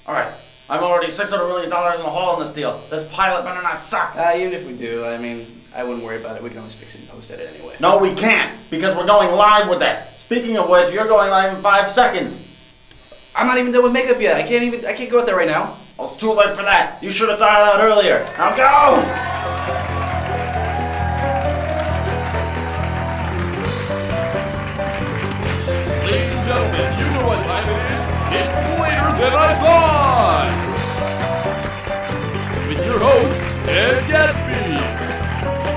Alright, I'm already $600 million in the hole in this deal. This pilot better not suck. Even if we do, I mean, I wouldn't worry about it. We can always fix it and post edit anyway. No, we can't, because we're going live with this. Speaking of which, you're going live in 5 seconds. I'm not even done with makeup yet. I can't go out there right now. Well, it's too late for that. You should have thought of that earlier. Now go! Ladies and gentlemen, you know what time it is. It's later than I thought! With your host, Ted Gatsby.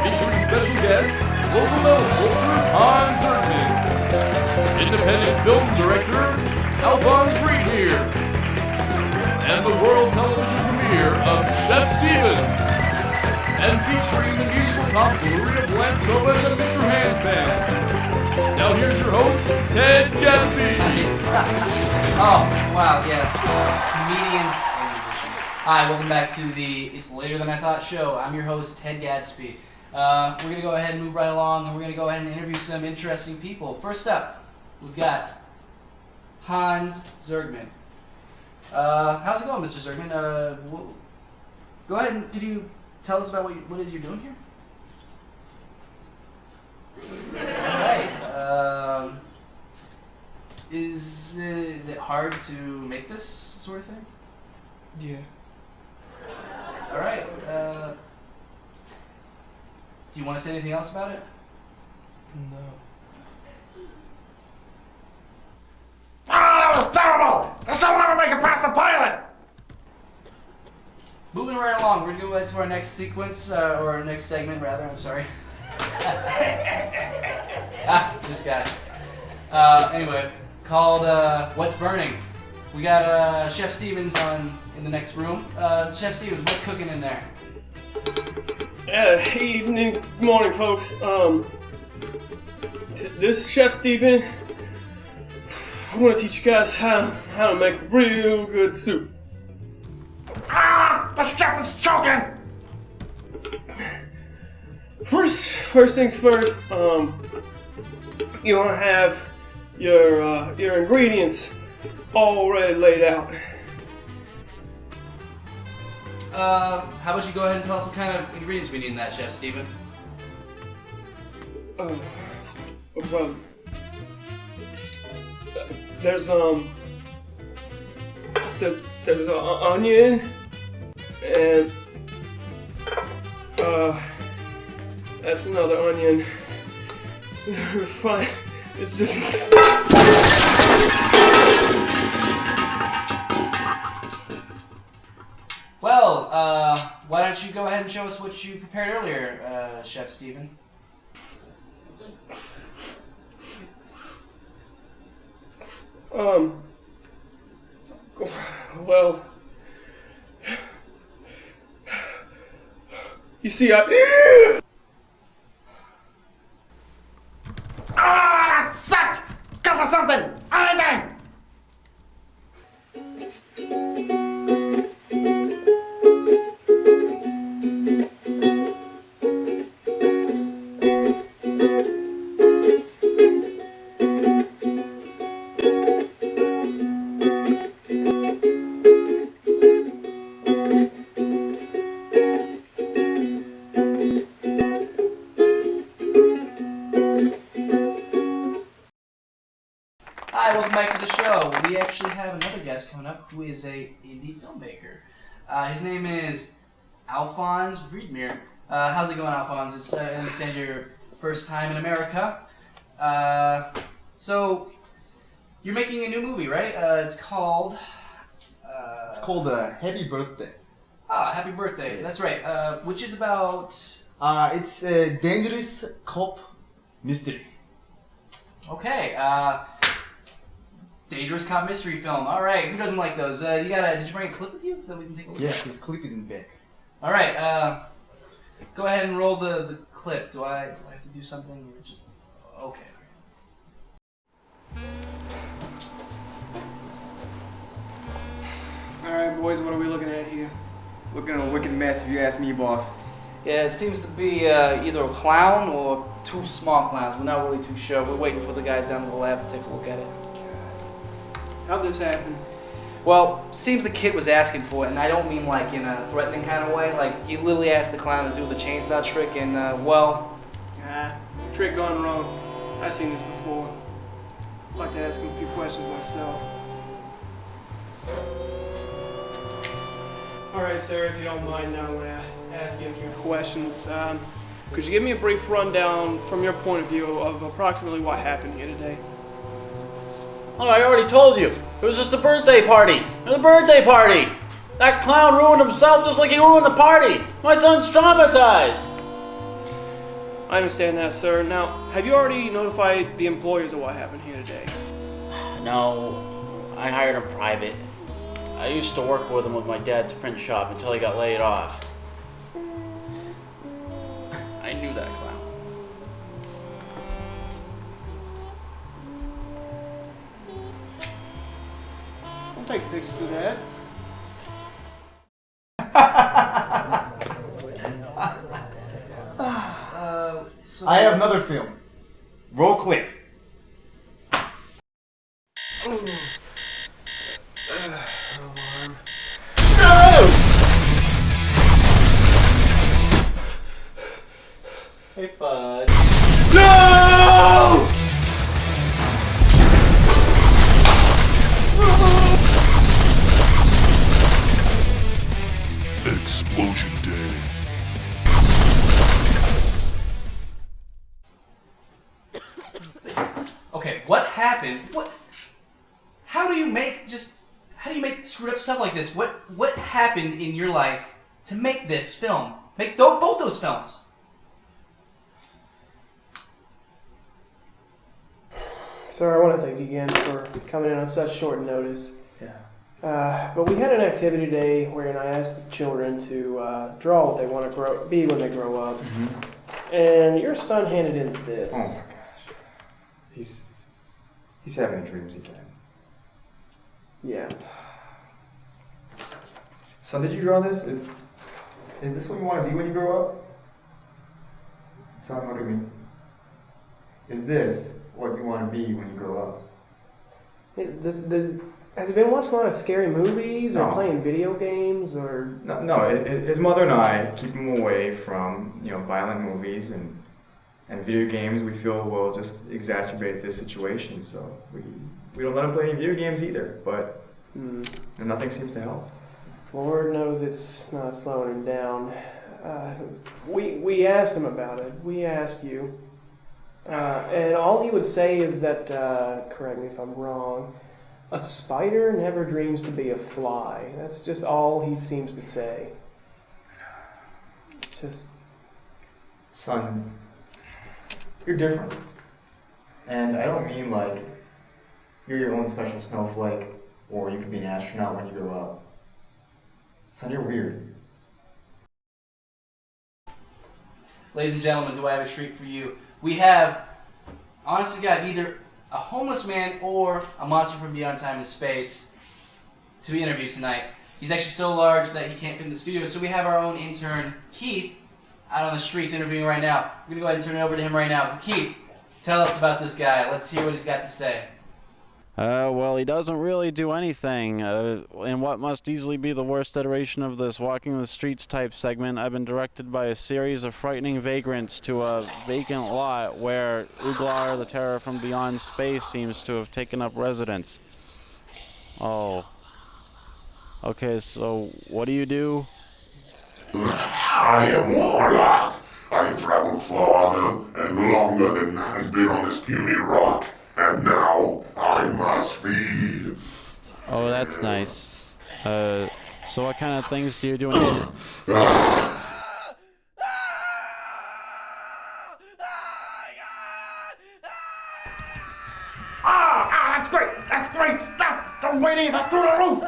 Featuring special guest, local metal sculptor Hans Zertman. Independent film director, Alphonse Reed here. And the world television premiere of Chef Steven. And featuring the musical tomfoolery of Lance Gomez and Mr. Hands Band. Now here's your host, Ted Gatsby. Oh, wow, yeah. Comedians and musicians. Hi, welcome back to the It's Later Than I Thought show. I'm your host, Ted Gatsby. We're going to go ahead and move right along, and we're going to go ahead and interview some interesting people. First up, we've got Hans Zertman. How's it going, Mr. Zertman? Go ahead and could you tell us about what it is you're doing here? Alright, is it hard to make this sort of thing? Yeah. Alright, do you want to say anything else about it? No. Ah, that was terrible! This will never make it past the pilot! Moving right along, we're going to go to our next sequence, or our next segment, rather, I'm sorry. This guy. Anyway, called What's Burning. We got Chef Stevens in the next room. Chef Stevens, what's cooking in there? Evening, morning, folks. This is Chef Steven. I'm gonna teach you guys how to make real good soup. Ah! The chef is choking! First things first. You wanna have your ingredients already laid out. How about you go ahead and tell us what kind of ingredients we need in that, Chef Steven? Well, there's an onion and that's another onion. Fine. It's just. Well, why don't you go ahead and show us what you prepared earlier, Chef Steven? Well, you see, Ah, that sucked! Come for something! Anything! Hi, welcome back to the show. We actually have another guest coming up who is a indie filmmaker. His name is Alphonse Reedmere. How's it going, Alphonse? I understand your first time in America. So, you're making a new movie, right? It's called... Happy Birthday. Happy Birthday. Yes. That's right. Which is about... It's a dangerous cop mystery. Okay, dangerous cop mystery film. All right, who doesn't like those? Did you bring a clip with you so we can take a look? Yes, this clip is in back. All right, go ahead and roll the clip. Do I have to do something? Or just okay. Alright, boys, what are we looking at here? Looking at a wicked mess, if you ask me, boss. Yeah, it seems to be either a clown or two small clowns. We're not really too sure. We're waiting for the guys down in the lab to take a look at it. How'd this happen? Well, seems the kid was asking for it, and I don't mean like in a threatening kind of way. Like, he literally asked the clown to do the chainsaw trick, and well... Trick gone wrong. I've seen this before. I'd like to ask him a few questions myself. Alright, sir, if you don't mind, now I'm going to ask you a few questions. Could you give me a brief rundown from your point of view of approximately what happened here today? Oh, I already told you. It was just a birthday party. It was a birthday party. That clown ruined himself just like he ruined the party. My son's traumatized. I understand that, sir. Now, have you already notified the employers of what happened here today? No, I hired him private. I used to work with him with my dad's print shop until he got laid off. I knew that clown. I'll take pictures of that. I have another film. Roll clip. Hey, bud. No! Explosion Day. Okay, what happened? How do you make screwed up stuff like this? What happened in your life to make this film? Make both those films? Sir, I want to thank you again for coming in on such short notice. But we had an activity today wherein I asked the children to draw what they want to be when they grow up. Mm-hmm. And your son handed in this. Oh my gosh. He's having dreams again. Yeah. Son, did you draw this? Is this what you want to be when you grow up? Son, look at me. Is this what you want to be when you grow up? Has he been watching a lot of scary movies or No. playing video games or? No, his mother and I keep him away from, violent movies and video games. We feel will just exacerbate this situation, so we don't let him play any video games either, but nothing seems to help. Lord knows it's not slowing him down. We asked him about it. We asked you. And all he would say is that, correct me if I'm wrong, a spider never dreams to be a fly. That's just all he seems to say. It's just... Son, you're different. And I don't mean like you're your own special snowflake or you could be an astronaut when you grow up. Son, you're weird. Ladies and gentlemen, do I have a treat for you? We have, honest to God, either a homeless man or a monster from beyond time and space to be interviewed tonight. He's actually so large that he can't fit in the studio, so we have our own intern, Keith, out on the streets interviewing right now. We're going to go ahead and turn it over to him right now. Keith, tell us about this guy. Let's hear what he's got to say. Well, he doesn't really do anything. In what must easily be the worst iteration of this walking the streets type segment, I've been directed by a series of frightening vagrants to a vacant lot where Uglar, the terror from beyond space, seems to have taken up residence. Oh. Okay, so what do you do? I am Warlock. I have traveled farther and longer than has been on this puny rock, and now I must feed. Oh, that's nice. So what kind of things do you do in here? That's great stuff. The ratings are through the roof.